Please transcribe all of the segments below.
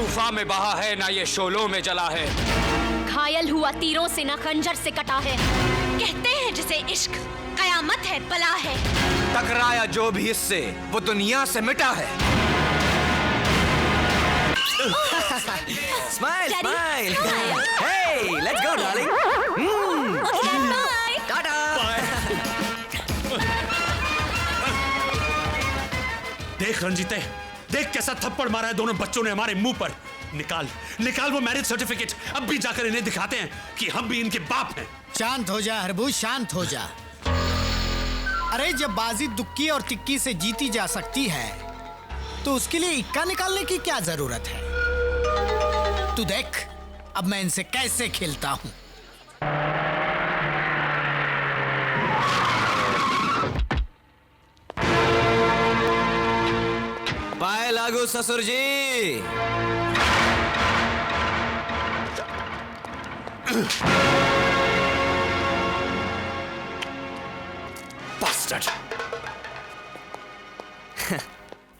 तूफान में बहा है ना ये शोलों में जला है। घायल हुआ तीरों से ना खंजर से कटा है। कहते हैं जिसे इश्क कयामत है बला है। टकराया जो भी इससे वो दुनिया से मिटा है। Smile smile. Hey let's go darling. Bye. Tata. देख रंजीते, देख कैसा थप्पड़ मारा है दोनों बच्चों ने हमारे मुंह पर। निकाल वो मैरिज सर्टिफिकेट। अब भी जाकर इन्हें दिखाते हैं कि हम भी इनके बाप हैं। शांत हो जा हरबू, शांत हो जा। अरे जब बाजी दुक्की और तिक्की से जीती जा सकती है तो उसके लिए इक्का निकालने की क्या जरूरत है। तू देख अब मैं इनसे कैसे खेलता हूं। पाए लागू ससुर जी। Bastard.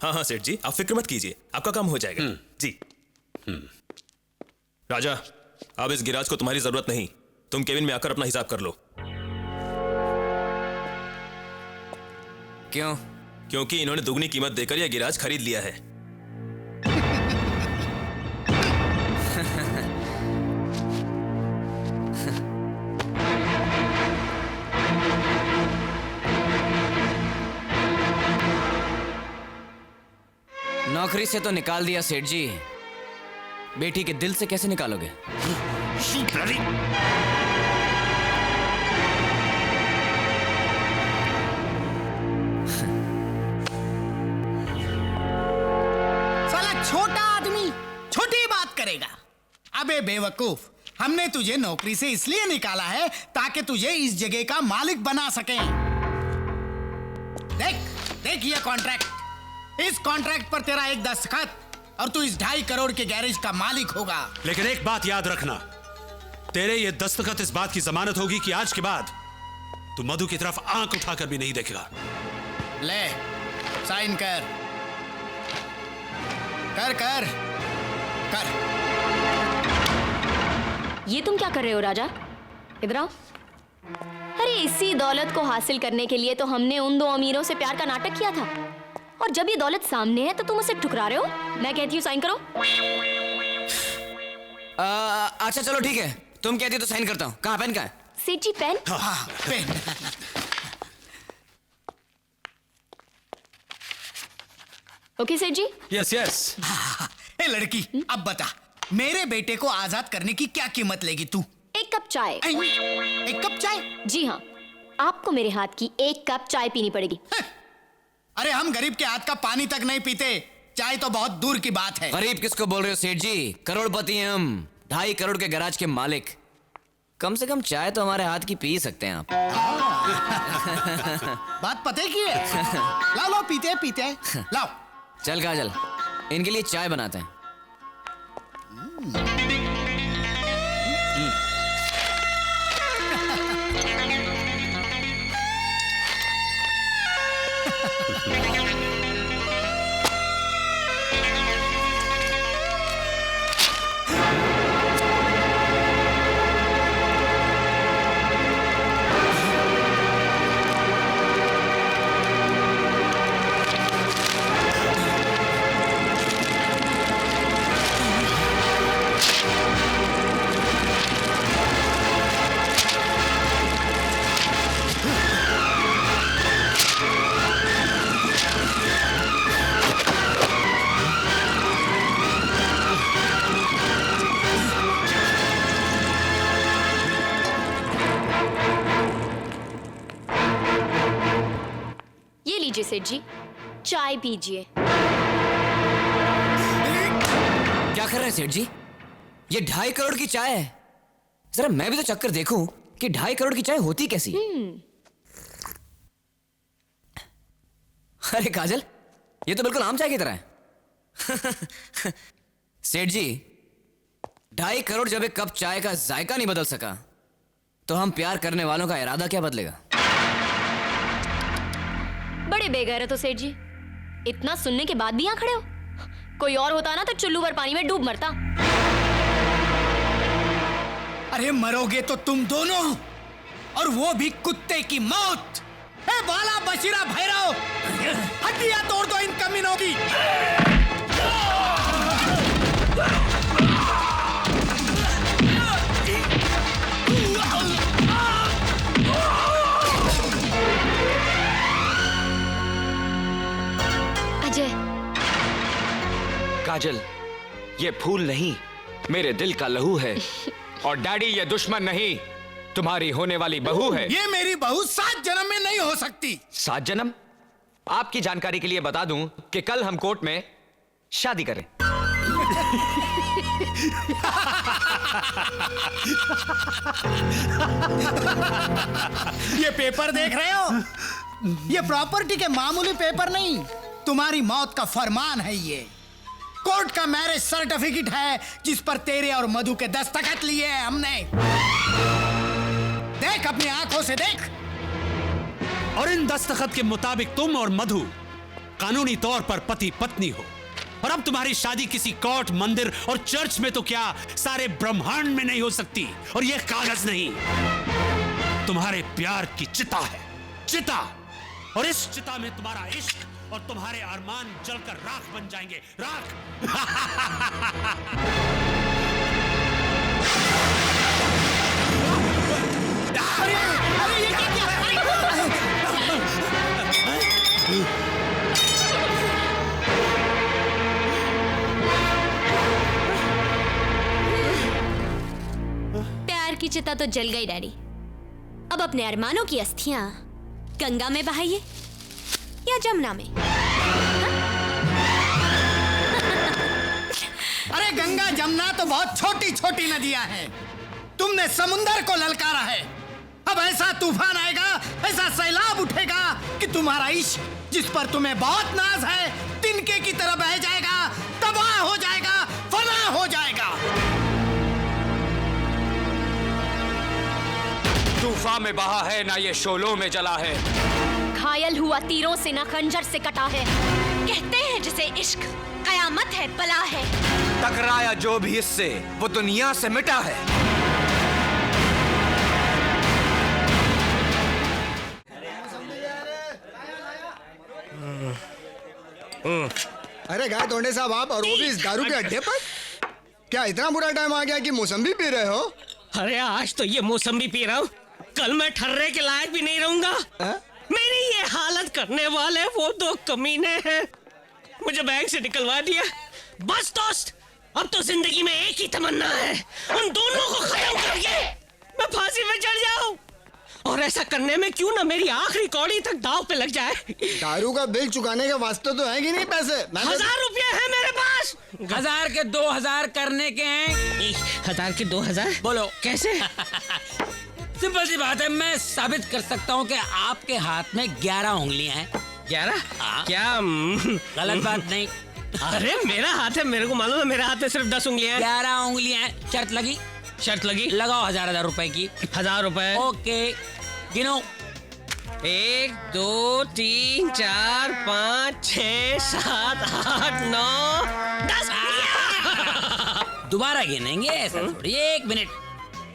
हाँ सेठ जी, आप फिक्र मत कीजिए, आपका काम हो जाएगा। जी। राजा, अब इस गिराज को तुम्हारी जरूरत नहीं। तुम केबिन में आकर अपना हिसाब कर लो। क्यों? क्योंकि इन्होंने दुगनी कीमत देकर यह गिराज खरीद लिया है। नौकरी से तो निकाल दिया सेठ जी, बेटी के दिल से कैसे निकालोगे? साला छोटा आदमी छोटी बात करेगा। अबे बेवकूफ, हमने तुझे नौकरी से इसलिए निकाला है ताकि तुझे इस जगह का मालिक बना सके। देख देख ये कॉन्ट्रैक्ट। इस कॉन्ट्रैक्ट पर तेरा एक दस्तखत और तू इस 2.5 करोड़ के गैरेज का मालिक होगा। लेकिन एक बात याद रखना, तेरे ये दस्तखत इस बात की जमानत होगी कि आज के बाद तू मधु की तरफ आंख उठाकर भी नहीं देखेगा। ले साइन कर कर कर कर। ये तुम क्या कर रहे हो राजा? इधर आओ। अरे इसी दौलत को हासिल करने के लिए तो हमने उन 2 अमीरों से प्यार का नाटक किया था, और जब ये दौलत सामने है तो तुम उसे ठुकरा रहे हो। मैं कहती हूँ साइन करो। अच्छा चलो ठीक है, तुम कहती हो तो साइन करता हूँ। कहाँ पेन? कहाँ है? सेठ जी पेन। हाँ पेन। ओके सेठ जी। Yes yes. ए लड़की, अब बता मेरे बेटे को आजाद करने की क्या कीमत लेगी तू? 1 कप चाय। एक कप चाय? जी हाँ, आपको मेरे हाथ की 1 कप चाय पीनी पड़ेगी। अरे हम गरीब के हाथ का पानी तक नहीं पीते, चाय तो बहुत दूर की बात है। गरीब किसको बोल रहे हो सेठ जी? करोड़पति हैं हम, 2.5 करोड़ के गैराज के मालिक। कम से कम चाय तो हमारे हाथ की पी सकते हैं आप। बात पते की है। लाओ लाओ पीते पीते लाओ। चल काजल, इनके लिए चाय बनाते हैं। सेठ जी चाय पीजिए। क्या कर रहे हैं सेठ जी? ये 2.5 करोड़ की चाय है। जरा मैं भी तो चक्कर देखूं कि 2.5 करोड़ की चाय होती कैसी। अरे काजल, ये तो बिल्कुल आम चाय की तरह है। सेठ जी, 2.5 करोड़ जब एक कप चाय का जायका नहीं बदल सका, तो हम प्यार करने वालों का इरादा क्या बदलेगा? बड़े बेगैरत हो सेठ जी, इतना सुनने के बाद भी यहाँ खड़े हो। कोई और होता ना तो चुल्लू भर पानी में डूब मरता। अरे मरोगे तो तुम दोनों, और वो भी कुत्ते की मौत। ए बाला बशीरा भैरव, हड्डियां तोड़ दो इन कमीनों की। अजय, काजल, ये फूल नहीं, मेरे दिल का लहू है। और डैडी, ये दुश्मन नहीं, तुम्हारी होने वाली बहू है। ये मेरी बहू 7 जन्म में नहीं हो सकती। 7 जन्म? आपकी जानकारी के लिए बता दूं कि कल हम कोर्ट में शादी करें। ये पेपर देख रहे हो? ये प्रॉपर्टी के मामूली पेपर नहीं, तुम्हारी मौत का फरमान है। ये कोर्ट का मैरिज सर्टिफिकेट है जिस पर तेरे और मधु के दस्तखत लिए हैं हमने। देख, अपनी आंखों से देख। और इन दस्तखत के मुताबिक तुम और मधु कानूनी तौर पर पति पत्नी हो। और अब तुम्हारी शादी किसी कोर्ट, मंदिर और चर्च में तो क्या, सारे ब्रह्मांड में नहीं हो सकती। और यह कागज नहीं, तुम्हारे प्यार की चिता है, चिता। और इस चिता में तुम्हारा इश्क और तुम्हारे अरमान जलकर राख बन जाएंगे, राख। अरे ये क्या किया? प्यार की चिता तो जल गई डैडी। अब अपने अरमानों की अस्थियां गंगा में बहाइए या जमुना में। अरे गंगा जमुना तो बहुत छोटी छोटी नदियां हैं। तुमने समुंदर को ललकारा है। अब ऐसा तूफान आएगा, ऐसा सैलाब उठेगा कि तुम्हारा इश्क, जिस पर तुम्हें बहुत नाज है, तिनके की तरह बह जाएगा, तबाह हो जाएगा, फना हो जाएगा। तूफान में बहा है ना, ये शोलों में जला है। घायल हुआ तीरों से ना खंजर से कटा है। कहते हैं जिसे इश्क कयामत है, बला है। टकराया जो भी इससे, वो दुनिया से मिटा है। अरे गाय तोंडे साहब, आप और वो भी इस दारू के अड्डे पर? क्या इतना बुरा टाइम आ गया कि मौसम्बी पी रहे हो? अरे आज तो ये मौसम्बी पी रहा हूँ, कल मैं ठर्रे के लायक भी नहीं रहूंगा। मेरी ये हालत करने वाले वो 2 कमीने हैं, मुझे बैंक से निकलवा दिया। बस दोस्त, अब तो जिंदगी में एक ही तमन्ना है, उन दोनों को खत्म करके मैं फांसी में चढ़ जाऊं। और ऐसा करने में क्यों ना मेरी आखिरी कौड़ी तक दांव पे लग जाए। दारू का बिल चुकाने के वास्ते तो है कि नहीं पैसे? 1000 रुपये है मेरे पास। 1000 के 2000 करने के हैं। 1000 के 2000? बोलो कैसे? सिंपल सी बात है, मैं साबित कर सकता हूँ कि आपके हाथ में 11 उंगलियां हैं। 11? क्या गलत बात नहीं। अरे मेरा हाथ है, मेरे को मालूम है, मेरा हाथ में सिर्फ 10 उंगलियां हैं। 11 उंगलियां हैं। शर्त लगी? शर्त लगी। लगाओ 1000 रुपए की। 1000 रुपए। ओके, गिनो। 1 2 3 4 5 6 7 8 9 10। दोबारा गिनेंगे, ऐसा थोड़ी। 1 मिनट।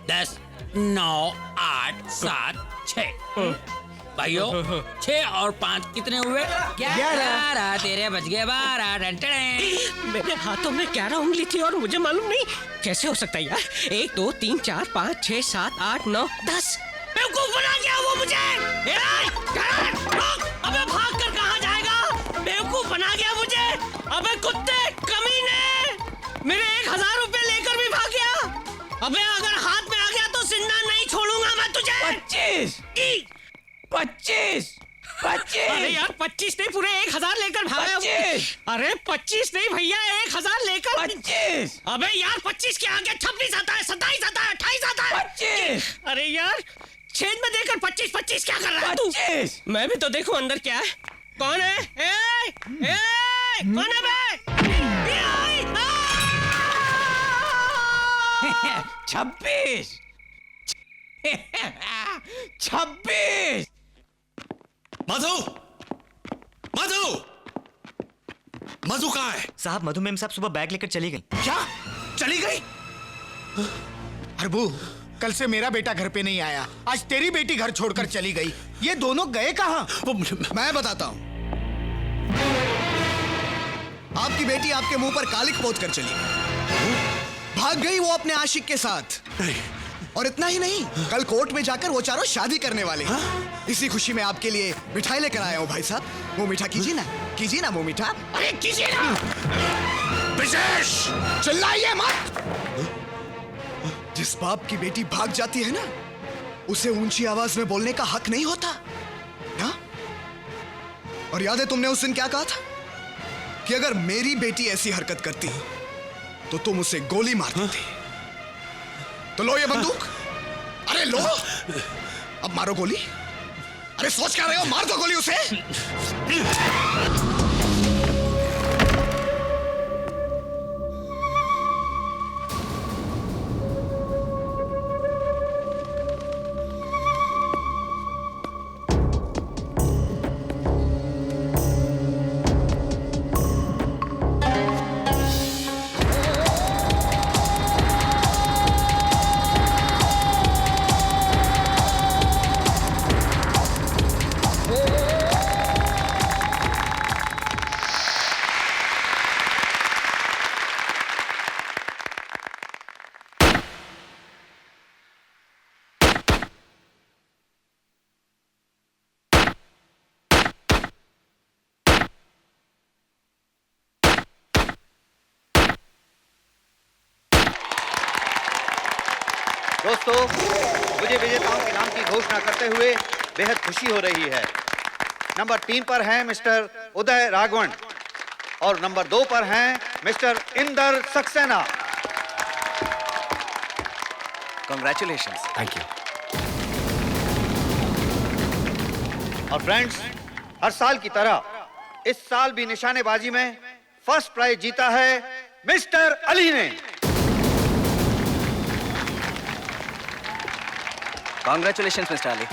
10 9 8 7 6। भाइयों, 6 और 5 कितने हुए? 11। तेरे बच गए 12। मेरे हाथों में 11 उंगली थी और मुझे मालूम नहीं। कैसे हो सकता है यार? 1 2 3 4 5 6 7 8 9 10। बेवकूफ बना गया वो मुझे। अबे भाग कर कहाँ जाएगा? बेवकूफ बना गया मुझे। अबे कुत्ते कमीने, मेरे 1000 रुपए लेकर भी भाग गया। अबे अगर हाथ में आ गया तो जिंदा नहीं छोड़ूंगा मैं तुझे। 25। 25। अरे यार 25 नहीं, पूरे 1000 लेकर भागा। 25। अरे 25 नहीं भैया, 1000 लेकर। 25। अबे यार 25 के आगे 26 आता है, 27 आता है, 28 आता है। 25। अरे यार छेद में देकर 25 क्या कर रहा है तू? 25। मैं भी तो देखूं अंदर क्या है। कौन है? कौन है बे? 26। 26। मधु, मधु, मधु कहाँ है? साहब मधु मैम साहब सुबह बैग लेकर चली गई। क्या चली गई? हरबू, कल से मेरा बेटा घर पे नहीं आया, आज तेरी बेटी घर छोड़कर चली गई। ये दोनों गए कहाँ? मैं बताता हूँ। आपकी बेटी आपके मुंह पर कालिक पोत कर चली गई, भाग गई वो अपने आशिक के साथ। और इतना ही नहीं, कल कोर्ट में जाकर वो चारों शादी करने वाले। इसी खुशी में आपके लिए मिठाई लेकर आया हूँ भाई साहब। मुंह मीठा कीजिए ना मुंह मीठा। अरे कीजिए ना। विशेष चिल्लाइए मत। जिस बाप की बेटी भाग जाती है ना, उसे ऊंची आवाज में बोलने का हक नहीं होता ना? और याद है तुमने उस दिन क्या कहा था कि अगर मेरी बेटी ऐसी हरकत करती तो तुम उसे गोली मार देते। तो लो ये बंदूक। अरे लो, अब मारो गोली। अरे सोच क्या रहे हो, मार दो गोली उसे। दोस्तों, मुझे विजेताओं के नाम की घोषणा करते हुए बेहद खुशी हो रही है। नंबर 3 पर हैं मिस्टर उदय राघवन और नंबर 2 पर हैं mister Inder Saxena. Congratulations. Thank you. और फ्रेंड्स, हर साल की तरह इस साल भी निशानेबाजी में फर्स्ट प्राइज जीता है मिस्टर अली ने। Congratulations, Mr. Ali.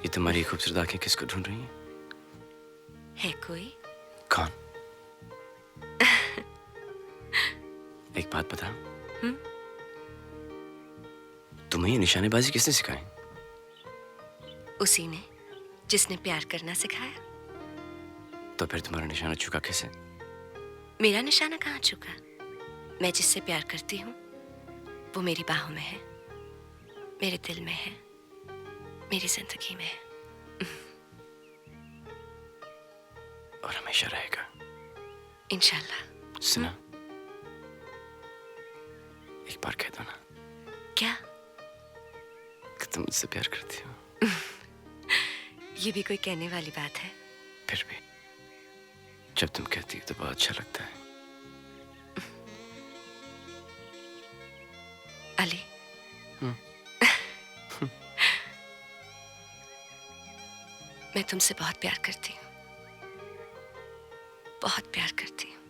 ये तुम्हारी खूबसूरत आंखें किसको ढूंढ रही हैं? है कोई? कौन? एक बात बता, तुम्हें ये निशानेबाजी किसने सिखाई? उसी ने जिसने प्यार करना सिखाया। तो फिर तुम्हारा निशाना चुका कैसे? मेरा निशाना कहाँ चुका? मैं जिससे प्यार करती हूँ वो मेरी बाहों में है, मेरे दिल में है, मेरी जिंदगी में है। और हमेशा रहेगा। इंशाल्लाह। सुना, एक बार कह दो ना। क्या? कि तुम मुझसे प्यार करती हो। ये भी कोई कहने वाली बात है? फिर भी जब तुम कहती हो तो बहुत अच्छा लगता है। अली, मैं तुमसे बहुत प्यार करती हूँ, बहुत प्यार करती हूँ,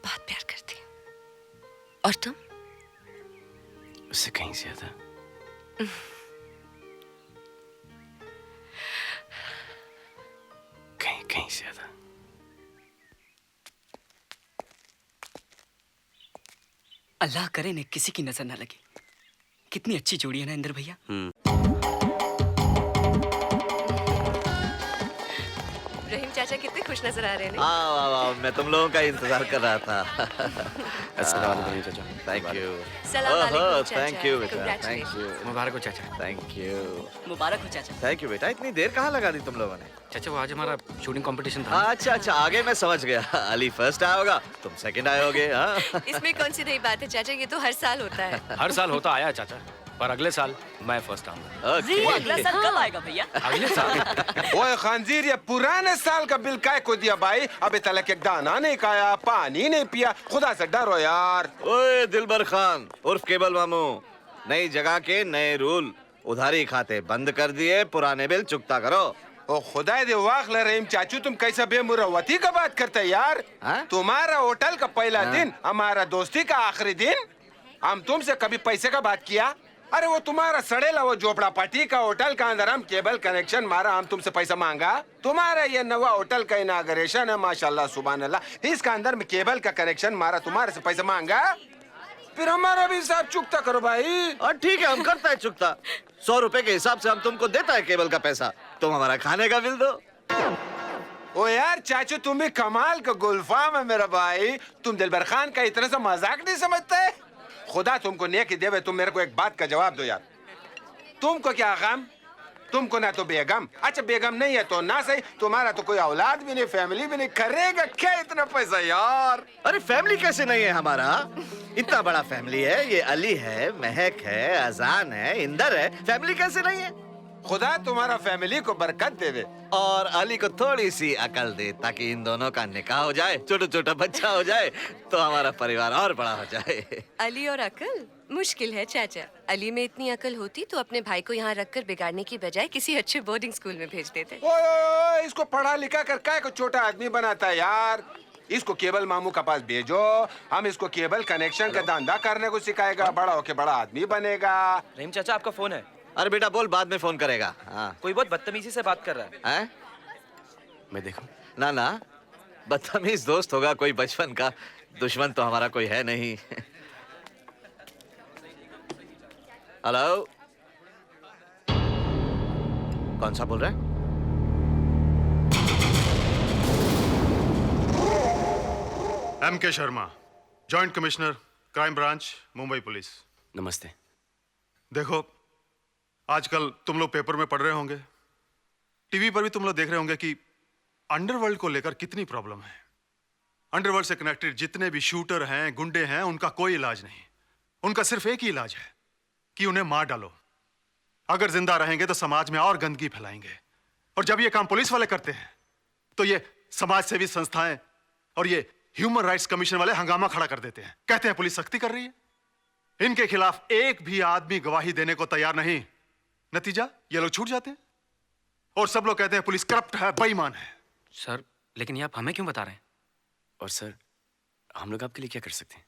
बहुत प्यार करती हूँ। और तुम? उससे कहीं ज्यादा। कहीं ज्यादा। अल्लाह करे ने किसी की नजर ना लगे। कितनी अच्छी जोड़ी है ना इंदर भैया। रहीम चाचा कितने खुश नजर आ रहे हैं। वाह वाह, मैं तुम लोगों का इंतजार कर रहा था। अस्सलाम वालेकुम चाचा। Thank you. सलाम वालेकुम चाचा। थैंक यू बेटा, थैंक यू। मुबारक हो चाचा। Thank you. मुबारक हो चाचा। थैंक यू बेटा, इतनी देर कहाँ लगा दी तुम लोगों ने? चाचा वो आज हमारा शूटिंग कंपटीशन था। अच्छा अच्छा, आगे मैं समझ गया। अली फर्स्ट आया होगा, तुम सेकंड आए होगे। हाँ, इसमें कौन सी नई बात है चाचा, ये तो हर साल होता है। हर साल होता आया चाचा। पर अगले साल मैं फर्स्ट आऊंगा। वो अगला साल कब आएगा भैया? अगले साल। ओए खानजीर, ये पुराने साल का बिल काय को दिया भाई? अभी तलक एक दाना नहीं खाया, पानी नहीं पिया, खुदा से डरो यार। ओए दिलबर खान उर्फ केबल मामू, नई जगह के नए रूल, उधारी खाते बंद कर दिए, पुराने बिल चुकता करो। ओ खुदा दे वाखल रहीम चाचू, तुम कैसा बेमुरवती का बात करते यार? तुम्हारा होटल का पहला दिन, हमारा दोस्ती का आखिरी दिन, हम तुमसे कभी पैसे का बात किया? अरे वो तुम्हारा सड़ेला वो झोपड़ा पट्टी का होटल का अंदर हम केबल कनेक्शन मारा, हम तुमसे पैसा मांगा? तुम्हारा ये नवा होटल का इनाग्रेशन है, माशाल्लाह सुभान अल्लाह, इसका अंदर में केबल का कनेक्शन मारा, तुम्हारे से पैसा मांगा? फिर हमारा भी हिसाब चुकता करो भाई। और ठीक है, हम करता है चुकता। 100 रुपए के हिसाब से हम तुमको देता है केबल का पैसा, तुम हमारा खाने का बिल दो। ओ यार चाचू, तुम भी कमाल का गुलफाम है मेरा भाई, तुम दिलबर खान का इतना सा मजाक नहीं समझते? खुदा तुमको नेकी देवे, तुम मेरे को एक बात का जवाब दो यार, तुमको क्या गम? तुमको ना तो बेगम, अच्छा बेगम नहीं है तो ना सही, तुम्हारा तो कोई औलाद भी नहीं, फैमिली भी नहीं, करेगा क्या इतना पैसा यार? अरे फैमिली कैसे नहीं है हमारा? इतना बड़ा फैमिली है, ये अली है, महक है, अजान है, इंदर है, फैमिली कैसे नहीं है? खुदा तुम्हारा फैमिली को बरकत देवे और अली को थोड़ी सी अकल दे, ताकि इन दोनों का निकाह हो जाए, छोटा छोटा बच्चा हो जाए, तो हमारा परिवार और बड़ा हो जाए। अली और अकल मुश्किल है चाचा। अली में इतनी अकल होती तो अपने भाई को यहाँ रखकर बिगाड़ने की बजाय किसी अच्छे बोर्डिंग स्कूल में भेज देते। ओए, इसको पढ़ा लिखा कर काय को छोटा आदमी बनाता है यार? इसको केबल मामू का पास भेजो, हम इसको केबल कनेक्शन का धंधा करने को सिखाएगा, बड़ा होके बड़ा आदमी बनेगा। रहीम चाचा आपका फोन है। अरे बेटा बोल, बाद में फोन करेगा। हाँ। कोई बहुत बदतमीजी से बात कर रहा है। मैं देखूं? ना ना, बदतमीज दोस्त होगा कोई बचपन का, दुश्मन तो हमारा कोई है नहीं। हेलो, कौन सा बोल रहा है? M.K. Sharma, joint commissioner crime branch, Mumbai police. नमस्ते। देखो, आजकल तुम लोग पेपर में पढ़ रहे होंगे, टीवी पर भी तुम लोग देख रहे होंगे कि अंडरवर्ल्ड को लेकर कितनी प्रॉब्लम है। अंडरवर्ल्ड से कनेक्टेड जितने भी शूटर हैं, गुंडे हैं, उनका कोई इलाज नहीं। उनका सिर्फ एक ही इलाज है कि उन्हें मार डालो। अगर जिंदा रहेंगे तो समाज में और गंदगी फैलाएंगे, और जब ये काम पुलिस वाले करते हैं तो ये समाज सेवी संस्थाएं और ये ह्यूमन राइट्स कमीशन वाले हंगामा खड़ा कर देते हैं, कहते हैं पुलिस सख्ती कर रही है। इनके खिलाफ एक भी आदमी गवाही देने को तैयार नहीं, नतीजा ये लोग छूट जाते हैं और सब लोग कहते हैं पुलिस करप्ट है, बेईमान है। सर, लेकिन ये आप हमें क्यों बता रहे हैं? और सर, हम लोग आपके लिए क्या कर सकते हैं?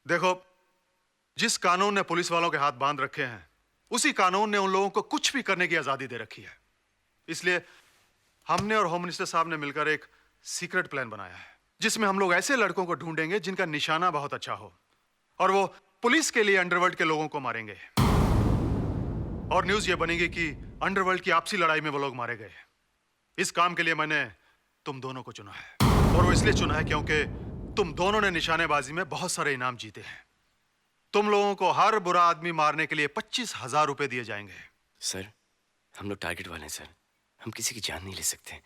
देखो, जिस कानून ने पुलिस वालों के हाथ बांध रखे हैं, उसी कानून ने उन लोगों को कुछ भी करने की आजादी दे रखी है। इसलिए हमने और होम मिनिस्टर साहब ने मिलकर एक सीक्रेट प्लान बनाया है, जिसमें हम लोग ऐसे लड़कों को ढूंढेंगे जिनका निशाना बहुत अच्छा हो, और वो पुलिस के लिए अंडरवर्ल्ड के लोगों को मारेंगे, और न्यूज ये बनेगी कि अंडरवर्ल्ड की आपसी लड़ाई में वो लोग मारे गए। इस काम के लिए मैंने तुम दोनों को चुना है, और वो इसलिए चुना है क्योंकि तुम दोनों ने निशानेबाजी में बहुत सारे इनाम जीते हैं। तुम लोगों को हर बुरा आदमी मारने के लिए 25,000 रुपए दिए जाएंगे। सर, हम लोग टारगेट वाले हैं सर, हम किसी की जान नहीं ले सकते।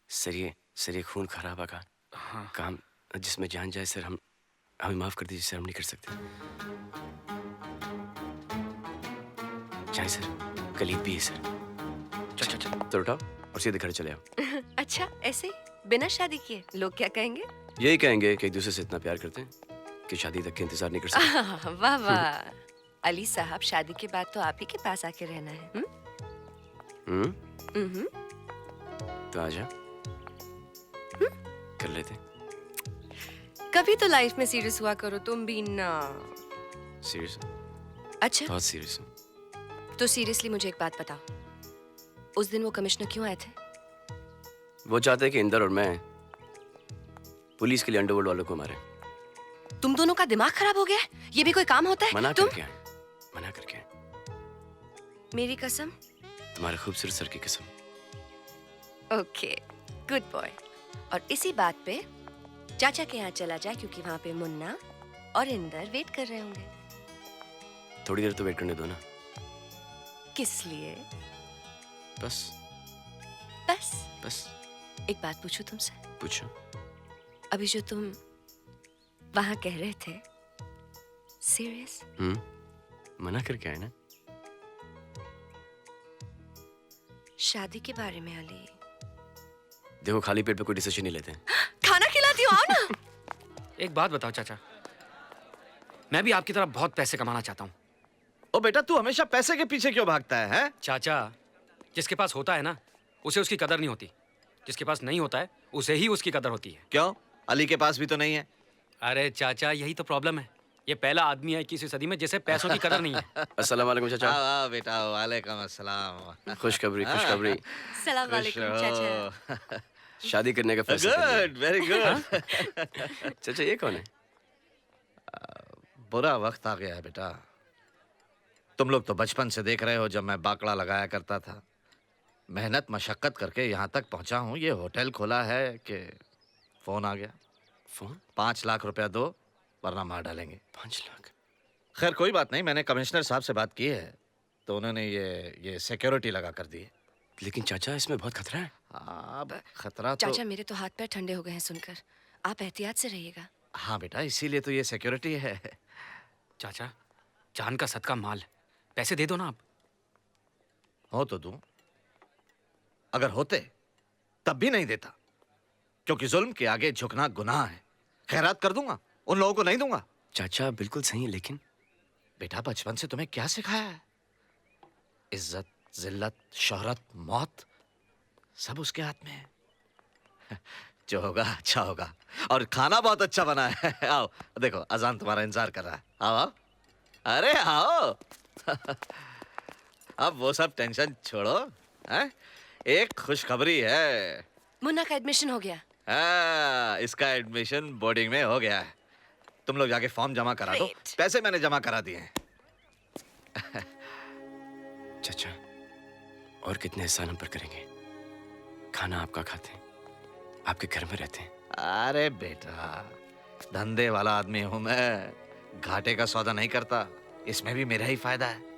सर ये खून खराबा का काम जिसमें जान जाए सर, हमें माफ कर दीजिए सर, हम नहीं कर सकते। जाए सर, कलीग भी है सर। चल तो उठाओ और सीधे घर चले आओ। अच्छा, ऐसे बिना शादी किए लोग क्या कहेंगे? यही कहेंगे कि एक दूसरे से इतना प्यार करते हैं कि शादी तक के इंतजार नहीं कर सकते। वाह वाह, अली साहब, शादी के बाद तो आप ही के पास आके रहना है। तो आजा, कर लेते। कभी तो लाइफ में सीरियस हुआ करो तुम भी ना। सीरियस? अच्छा, बहुत सीरियस हूँ। तो सीरियसली मुझे एक बात बताओ, उस दिन वो कमिश्नर क्यों आए थे? वो चाहते हैं कि इंदर और मैं पुलिस के लिए अंडरवर्ल्ड वालों को मारे। तुम दोनों का दिमाग खराब हो गया? ये भी कोई काम होता है? मना करके मेरी कसम? तुम्हारे खूबसूरत सर की कसम। Okay, good boy. और इसी बात पे चाचा के यहाँ चला जा, क्योंकि वहाँ पे मुन्ना और इंदर वेट कर रहे होंगे। थोड़ी देर तो वेट करने दो ना। किस लिए? बस एक बात पूछूं तुमसे? पूछो। अभी जो तुम वहाँ कह रहे थे, सीरियस? मना करके आए ना। शादी के बारे में अली। देखो खाली पेट पे कोई डिसीजन नहीं लेते। खाना खिलाती हूँ, आओ ना। एक बात बताओ चाचा, मैं भी आपकी तरह बहुत पैसे कमाना चाहता हूँ। ओ बेटा, तू हमेशा पैसे के पीछे क्यों भागता है, हैं? चाचा, जिसके पास होता है ना उसे उसकी कदर नहीं होती, जिसके पास नहीं होता है उसे ही उसकी कदर होती है। क्यों? अली के पास भी तो नहीं है। अरे चाचा, यही तो प्रॉब्लम है। ये पहला आदमी है 21वीं सदी में जिसे पैसों की कदर नहीं है। अस्सलाम वालेकुम चाचा। आओ बेटा, वालेकुम अस्सलाम। खुशखबरी खुशखबरी। सलाम वालेकुम चाचा। शादी करने का फैसला कर लिया। Good, very good. चाचा ये कौन है? बुरा वक्त आ गया है बेटा। तुम लोग तो बचपन से देख रहे हो जब मैं बाकड़ा लगाया करता था। मेहनत मशक्कत करके यहाँ तक पहुँचा हूँ। ये होटल खोला है कि फोन आ गया। फोन? 5 लाख रुपया दो वरना मार डालेंगे। 5 लाख? खैर कोई बात नहीं, मैंने कमिश्नर साहब से बात की है तो उन्होंने ये सिक्योरिटी लगा कर दी है। लेकिन चाचा इसमें बहुत खतरा है। अब खतरा तो चाचा मेरे तो हाथ पैर ठंडे हो गए हैं सुनकर। आप एहतियात से रहिएगा। हाँ बेटा, इसीलिए तो ये सिक्योरिटी है। चाचा, जान का सदका माल, पैसे दे दो ना आप। हो तो दूं, अगर होते तब भी नहीं देता, क्योंकि जुल्म के आगे झुकना गुनाह है। खैरात कर दूंगा, उन लोगों को नहीं दूंगा। चाचा बिल्कुल सही है, लेकिन बेटा बचपन से तुम्हें क्या सिखाया है? इज्जत, जिल्लत, शोहरत, मौत सब उसके हाथ में है। जो होगा अच्छा होगा। और खाना बहुत अच्छा बना है। आओ देखो, अजान तुम्हारा इंतजार कर रहा है। आओ आओ, अरे आओ। अब वो सब टेंशन छोड़ो, हैं? एक खुशखबरी है। मुन्ना का एडमिशन हो गया। इसका एडमिशन बोर्डिंग में हो गया है। तुम लोग जाके फॉर्म जमा करा दो। पैसे मैंने जमा करा दिए हैं। चाचा, और कितने एहसान हम पर करेंगे? खाना आपका खाते हैं, आपके घर में रहते हैं। अरे बेटा, धंधे वाला आदमी हूं मैं, घाटे का सौदा नहीं करता। इसमें भी मेरा ही फायदा है।